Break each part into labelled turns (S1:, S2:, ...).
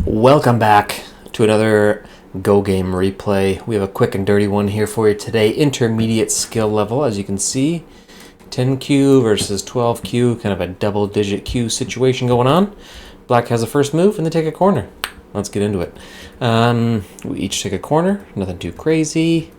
S1: Welcome back to another Go Game replay. We have a quick and dirty one here for you today. Intermediate skill level, as you can see. 10Q versus 12Q, kind of a double-digit Q situation going on. Black has the first move, and they take a corner. Let's get into it. We each take a corner, nothing too crazy.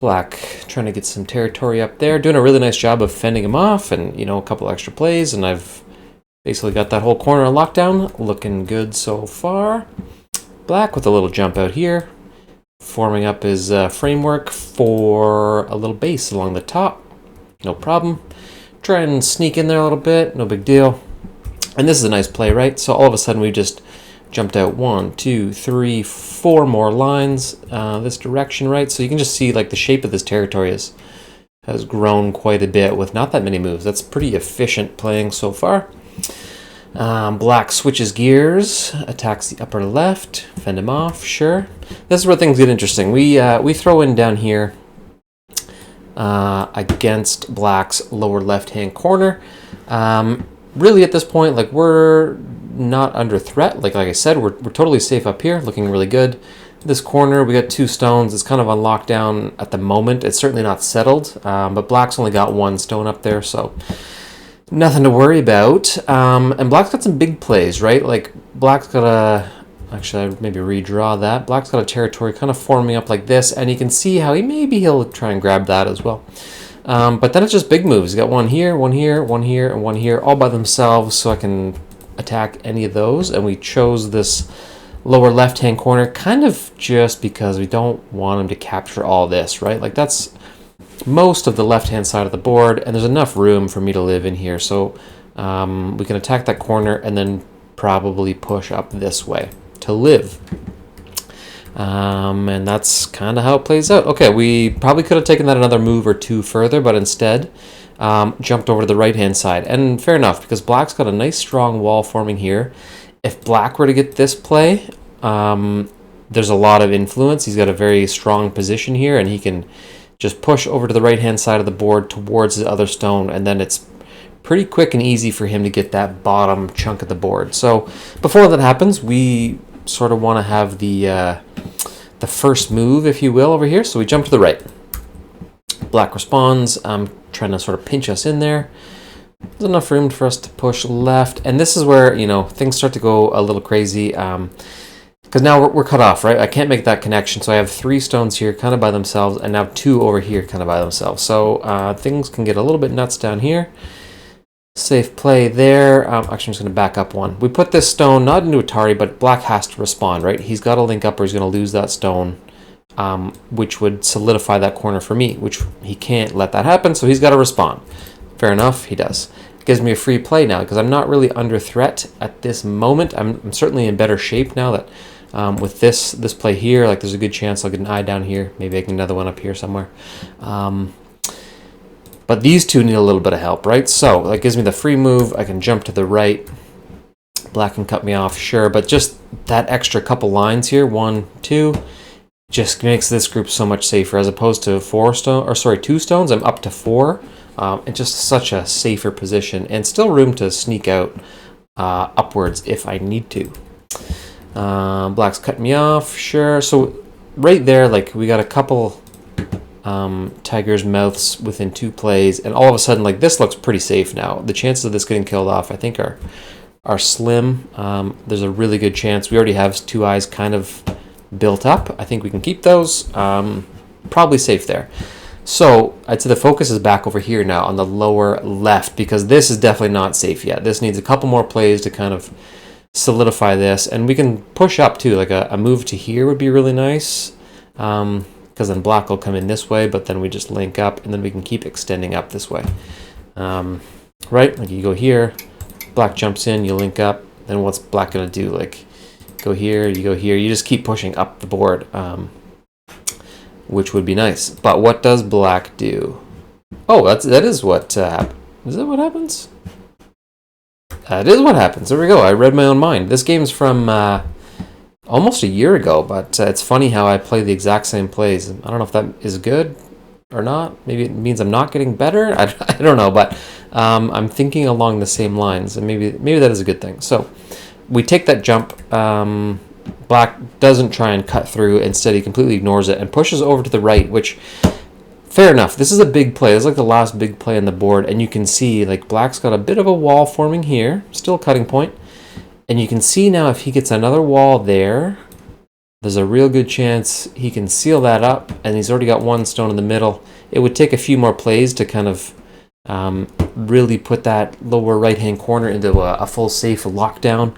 S1: Black trying to get some territory up there, doing a really nice job of fending him off, and a couple extra plays, and I've basically got that whole corner on lockdown. Looking good so far. Black with a little jump out here, forming up his framework for a little base along the top. No problem. Try and sneak in there a little bit, no big deal. And this is a nice play, right? So all of a sudden we just jumped out 1, 2, 3, 4 more lines this direction, right? So you can just see like the shape of this territory has grown quite a bit with not that many moves. That's pretty efficient playing so far. Black switches gears, attacks the upper left, fend him off, sure. This is where things get interesting. We throw in down here against Black's lower left-hand corner. Really at this point, like, we're not under threat. Like I said, we're totally safe up here, looking really good. This corner, we got 2 stones. It's kind of on lockdown at the moment. It's certainly not settled, but Black's only got 1 stone up there, so nothing to worry about. And Black's got some big plays, right? Like, Black's got a... Actually, I'd maybe redraw that. Black's got a territory kind of forming up like this, and you can see how he'll try and grab that as well. But then it's just big moves. He's got 1 here, 1 here, 1 here, and 1 here, all by themselves, so I can attack any of those. And we chose this lower left-hand corner kind of just because we don't want him to capture all this, right? Like, that's most of the left-hand side of the board, and there's enough room for me to live in here. So we can attack that corner and then probably push up this way to live. And that's kind of how it plays out. Okay, we probably could have taken that another move or 2 further, but instead jumped over to the right-hand side. And fair enough, because Black's got a nice strong wall forming here. If Black were to get this play, there's a lot of influence. He's got a very strong position here, and he can just push over to the right-hand side of the board towards the other stone, and then it's pretty quick and easy for him to get that bottom chunk of the board. So before that happens, we sort of want to have the first move, if you will, over here. So we jump to the right. Black responds, trying to sort of pinch us in there. There's enough room for us to push left, and this is where things start to go a little crazy. Because now we're cut off, right? I can't make that connection, so I have 3 stones here kind of by themselves, and now 2 over here kind of by themselves. So things can get a little bit nuts down here. Safe play there. Actually, I'm just going to back up 1. We put this stone not into Atari, but Black has to respond, right? He's got to link up or he's going to lose that stone, which would solidify that corner for me, which he can't let that happen, so he's got to respond. Fair enough, he does. It gives me a free play now because I'm not really under threat at this moment. I'm certainly in better shape now that with this play here, like, there's a good chance I'll get an eye down here. Maybe I can get another one up here somewhere. But these 2 need a little bit of help, right? So that gives me the free move. I can jump to the right. Black can cut me off, sure. But just that extra couple lines here, 1, 2, just makes this group so much safer as opposed to 2 stones. I'm up to 4. It's just such a safer position and still room to sneak out upwards if I need to. Black's cutting me off, sure. So right there, like, we got a couple tiger's mouths within 2 plays, and all of a sudden, like, this looks pretty safe now. The chances of this getting killed off, I think, are slim. There's a really good chance. We already have 2 eyes kind of built up. I think we can keep those. Probably safe there. So I'd say the focus is back over here now on the lower left, because this is definitely not safe yet. This needs a couple more plays to kind of solidify this, and we can push up too. Like a move to here would be really nice, because then Black will come in this way, but then we just link up, and then we can keep extending up this way. Right? Like, you go here, Black jumps in, you link up, then what's Black going to do? Like, go here, you just keep pushing up the board, which would be nice. But what does Black do? Oh, that is what happens. Is that what happens? That is what happens. There we go. I read my own mind. This game's from almost a year ago, but it's funny how I play the exact same plays. I don't know if that is good or not. Maybe it means I'm not getting better. I don't know, but I'm thinking along the same lines, and maybe that is a good thing. So we take that jump Black doesn't try and cut through. Instead, he completely ignores it and pushes over to the right, which, fair enough. This is a big play. This is like the last big play on the board, and you can see like Black's got a bit of a wall forming here, still a cutting point. And you can see now if he gets another wall there, there's a real good chance he can seal that up, and he's already got one stone in the middle. It would take a few more plays to kind of really put that lower right-hand corner into a full safe lockdown.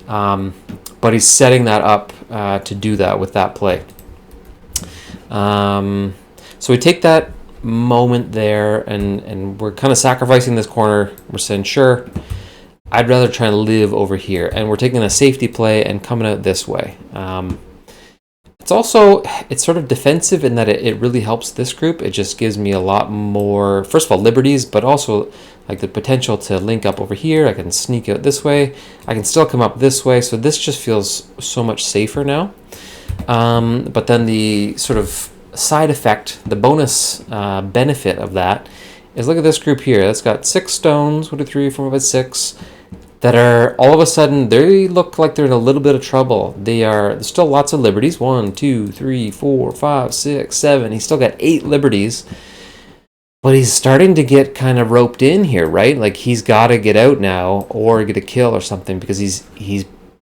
S1: But he's setting that up to do that with that play. So we take that moment there, and we're kind of sacrificing this corner. We're saying, sure, I'd rather try and live over here. And we're taking a safety play and coming out this way. It's sort of defensive in that it really helps this group. It just gives me a lot more, first of all, liberties, but also like the potential to link up over here. I can sneak out this way. I can still come up this way. So this just feels so much safer now. But then the sort of side effect, the bonus benefit of that is look at this group here. It's got 6 stones, 1, 2, 3, 4, 5, 6, that are all of a sudden, they look like they're in a little bit of trouble. There's still lots of liberties. 1, 2, 3, 4, 5, 6, 7. He's still got 8 liberties. But he's starting to get kind of roped in here, right? Like he's got to get out now or get a kill or something, because he's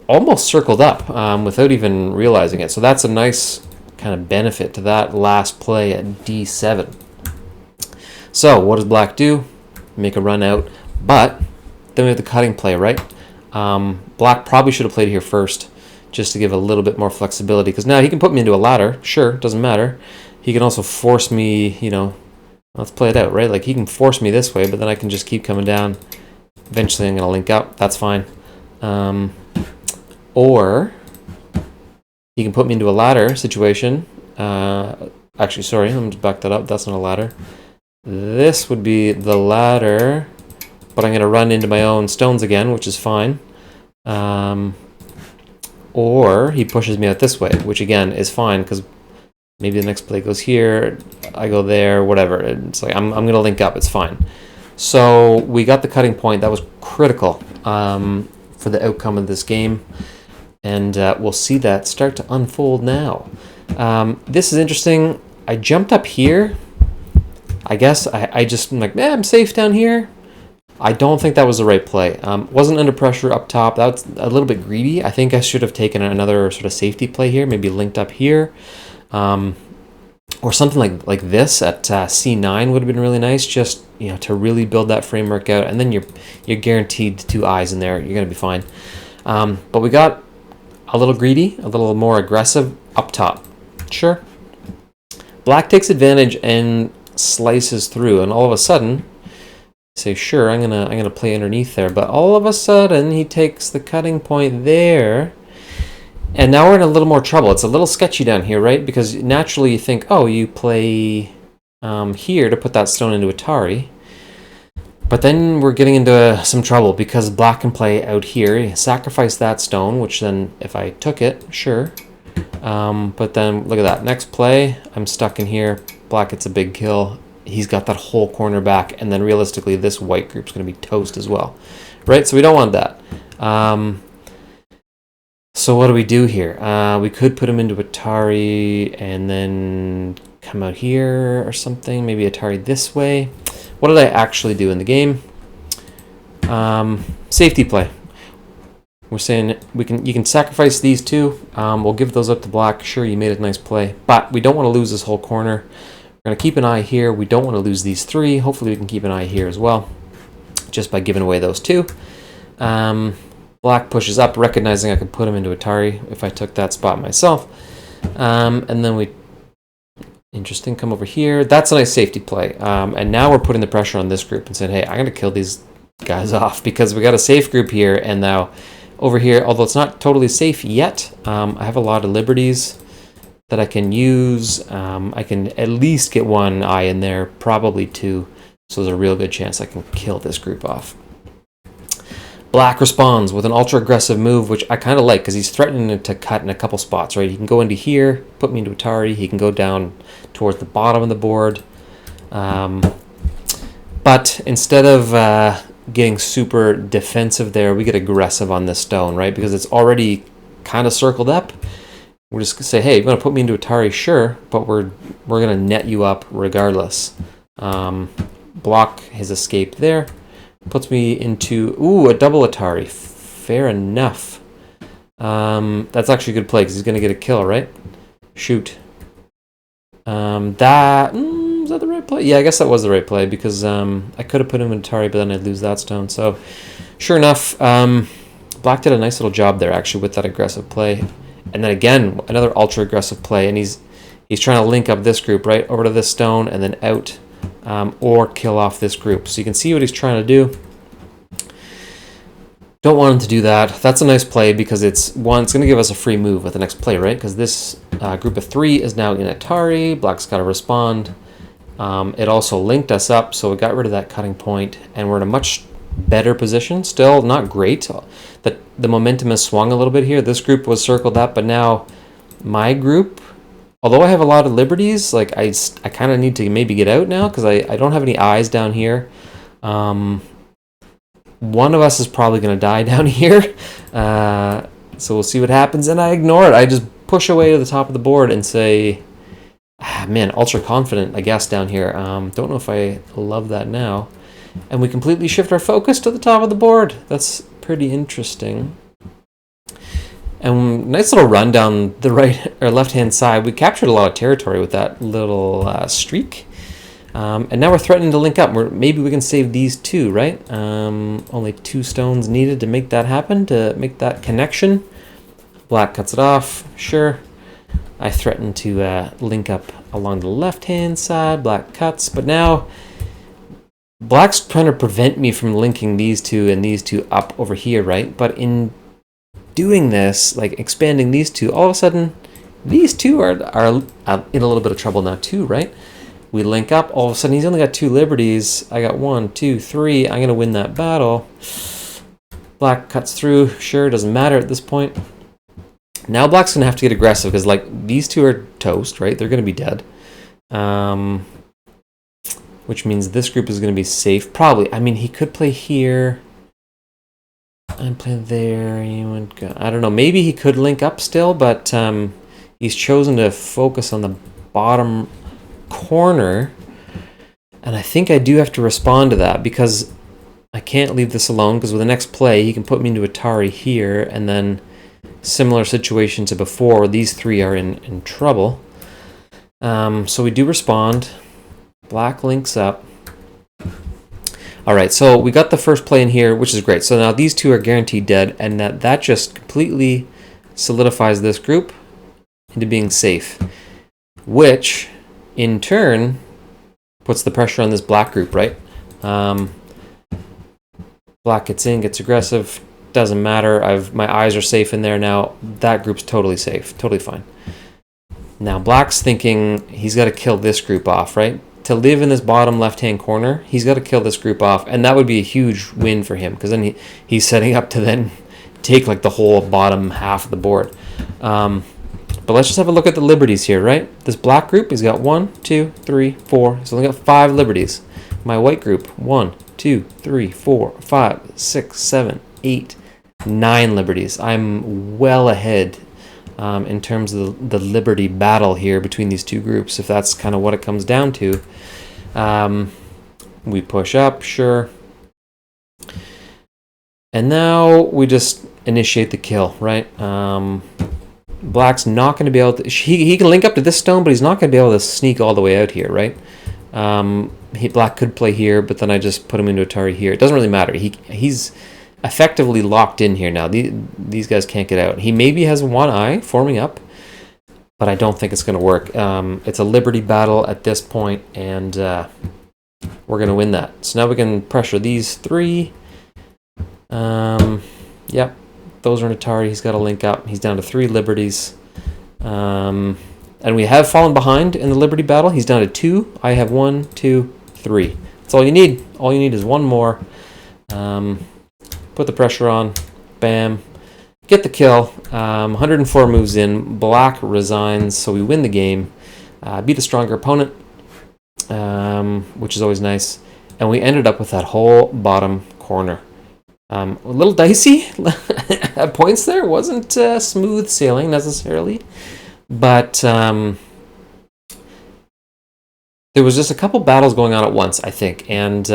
S1: almost circled up without even realizing it. So that's a nice kind of benefit to that last play at D7. So what does Black do? Make a run out, but then we have the cutting play, right? Black probably should have played here first, just to give a little bit more flexibility, because now he can put me into a ladder. Sure, doesn't matter. He can also force me, let's play it out, right? Like he can force me this way, but then I can just keep coming down. Eventually I'm going to link up. That's fine. Or he can put me into a ladder situation. Actually, sorry, let me just back that up. That's not a ladder. This would be the ladder, but I'm going to run into my own stones again, which is fine. Or he pushes me out this way, which again is fine, because maybe the next play goes here, I go there, whatever. It's like I'm going to link up. It's fine. So we got the cutting point. That was critical for the outcome of this game. And we'll see that start to unfold now. This is interesting. I jumped up here. I guess I just am like, I'm safe down here. I don't think that was the right play. Wasn't under pressure up top. That's a little bit greedy. I think I should have taken another sort of safety play here, maybe linked up here. Or something like this at C9 would have been really nice, just to really build that framework out. And then you're guaranteed 2 eyes in there. You're going to be fine. But we got a little greedy, a little more aggressive up top. Sure. Black takes advantage and slices through, and all of a sudden, say, sure, I'm gonna play underneath there. But all of a sudden, he takes the cutting point there, and now we're in a little more trouble. It's a little sketchy down here, right? Because naturally you think, oh, you play here to put that stone into Atari. But then we're getting into some trouble, because Black can play out here, sacrifice that stone, which then if I took it, sure. But then look at that. Next play, I'm stuck in here. Black gets a big kill. He's got that whole corner back, and then realistically this white group's going to be toast as well. Right? So we don't want that. So what do we do here? We could put him into Atari and then come out here or something. Maybe Atari this way. What did I actually do in the game? Safety play. We're saying you can sacrifice these 2. We'll give those up to Black. Sure, you made a nice play, but we don't want to lose this whole corner. We're going to keep an eye here. We don't want to lose these 3. Hopefully we can keep an eye here as well, just by giving away those 2. Black pushes up, recognizing I could put him into Atari if I took that spot myself. And then we, interesting, come over here. That's a nice safety play. And now we're putting the pressure on this group and saying, hey, I'm going to kill these guys off, because we got a safe group here, and now over here, although it's not totally safe yet, I have a lot of liberties that I can use. I can at least get 1 eye in there, probably 2. So there's a real good chance I can kill this group off. Black responds with an ultra aggressive move, which I kind of like, because he's threatening to cut in a couple spots, right? He can go into here, put me into Atari. He can go down towards the bottom of the board. But instead of getting super defensive there, we get aggressive on this stone, right? Because it's already kind of circled up. We're just gonna say, hey, you're gonna put me into Atari, sure, but we're gonna net you up regardless. Block his escape there. Puts me into a double Atari. Fair enough. That's actually a good play because he's gonna get a kill, right? Shoot. Is that the right play? Yeah, I guess that was the right play because I could have put him in Atari, but then I'd lose that stone. So, sure enough, Black did a nice little job there actually with that aggressive play. And then again, another ultra aggressive play, and he's trying to link up this group right over to this stone and then out, or kill off this group. So you can see what he's trying to do. Don't want him to do that. That's a nice play because it's going to give us a free move with the next play, right? Because this group of 3 is now in Atari. Black's got to respond. It also linked us up, so we got rid of that cutting point, and we're in a much better position. Still not great. The momentum has swung a little bit here. This group was circled up, but now my group, although I have a lot of liberties, like I kind of need to maybe get out now because I don't have any eyes down here. One of us is probably going to die down here, so we'll see what happens. And I ignore it. I just push away to the top of the board and say, man, ultra confident, I guess, down here. Don't know if I love that now. And we completely shift our focus to the top of the board. That's pretty interesting. And nice little run down the right or left-hand side. We captured a lot of territory with that little streak. And now we're threatening to link up. Maybe we can save these 2, right? Only 2 stones needed to make that happen, to make that connection. Black cuts it off, sure. I threaten to link up along the left-hand side. Black cuts, but now Black's trying to prevent me from linking these 2 and these 2 up over here, right? But in doing this, like expanding these 2, all of a sudden, these 2 are in a little bit of trouble now too, right? We link up, all of a sudden he's only got 2 liberties. I got 1, 2, 3. I'm going to win that battle. Black cuts through, sure, doesn't matter at this point. Now Black's going to have to get aggressive because like these 2 are toast, right? They're going to be dead. Which means this group is going to be safe. Probably. I mean, he could play here. And play there. I don't know. Maybe he could link up still, but he's chosen to focus on the bottom corner. And I think I do have to respond to that because I can't leave this alone because with the next play, he can put me into Atari here. And then similar situation to before, these 3 are in trouble. So we do respond. Black links up. All right, so we got the first play in here, which is great. So now these 2 are guaranteed dead, and that just completely solidifies this group into being safe, which in turn puts the pressure on this black group, right? Black gets in, gets aggressive, doesn't matter. My eyes are safe in there now. That group's totally safe, totally fine. Now Black's thinking he's got to kill this group off, right? To live in this bottom left-hand corner, he's got to kill this group off, and that would be a huge win for him because then he's setting up to then take like the whole bottom half of the board. But let's just have a look at the liberties here, right? This black group, he's got 1, 2, 3, 4. He's only got 5 liberties. My white group, 1, 2, 3, 4, 5, 6, 7, 8, 9 liberties. I'm well ahead in terms of the liberty battle here between these 2 groups, if that's kind of what it comes down to. We push up, sure. And now we just initiate the kill, right? Black's not going to be able to... He can link up to this stone, but he's not going to be able to sneak all the way out here, right? Black could play here, but then I just put him into Atari here. It doesn't really matter. He's effectively locked in here now. These guys can't get out. He maybe has 1 eye forming up, but I don't think it's going to work. It's a liberty battle at this point, and we're going to win that. So now we can pressure these 3. Yep, those are in Atari. He's got to link up. He's down to 3 liberties. And we have fallen behind in the liberty battle. He's down to 2. I have 1, 2, 3. That's all you need. All you need is 1 more. Put the pressure on. Bam. Get the kill. 104 moves in. Black resigns, so we win the game. Beat a stronger opponent, which is always nice. And we ended up with that whole bottom corner. A little dicey at points there. Wasn't smooth sailing necessarily, but there was just a couple battles going on at once, I think, and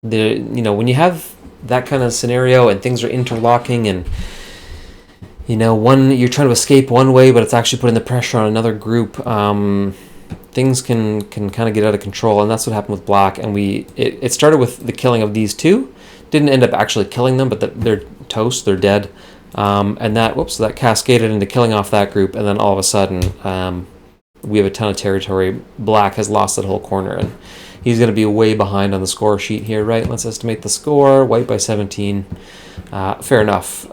S1: when you have that kind of scenario and things are interlocking and one you're trying to escape one way, but it's actually putting the pressure on another group. Things can kind of get out of control, and that's what happened with Black. And it started with the killing of these two. Didn't end up actually killing them, but they're toast. They're dead. And that cascaded into killing off that group, and then all of a sudden, we have a ton of territory. Black has lost that whole corner, and he's going to be way behind on the score sheet here, right? Let's estimate the score. White by 17. Fair enough.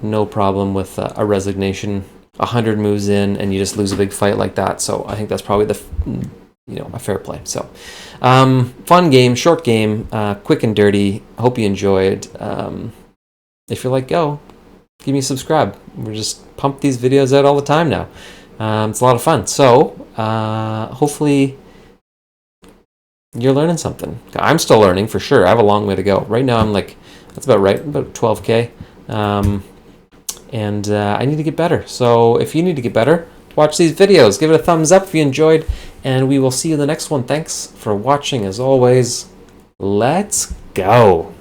S1: No problem with a resignation. 100 moves in, and you just lose a big fight like that. So I think that's probably a fair play. So fun game, short game, quick and dirty. Hope you enjoyed. If you're like, go, give me a subscribe. We're just pump these videos out all the time now. It's a lot of fun. So hopefully you're learning something. I'm still learning for sure. I have a long way to go. Right now I'm that's about right, about 12K. And I need to get better. So if you need to get better, watch these videos. Give it a thumbs up if you enjoyed. And we will see you in the next one. Thanks for watching as always. Let's go.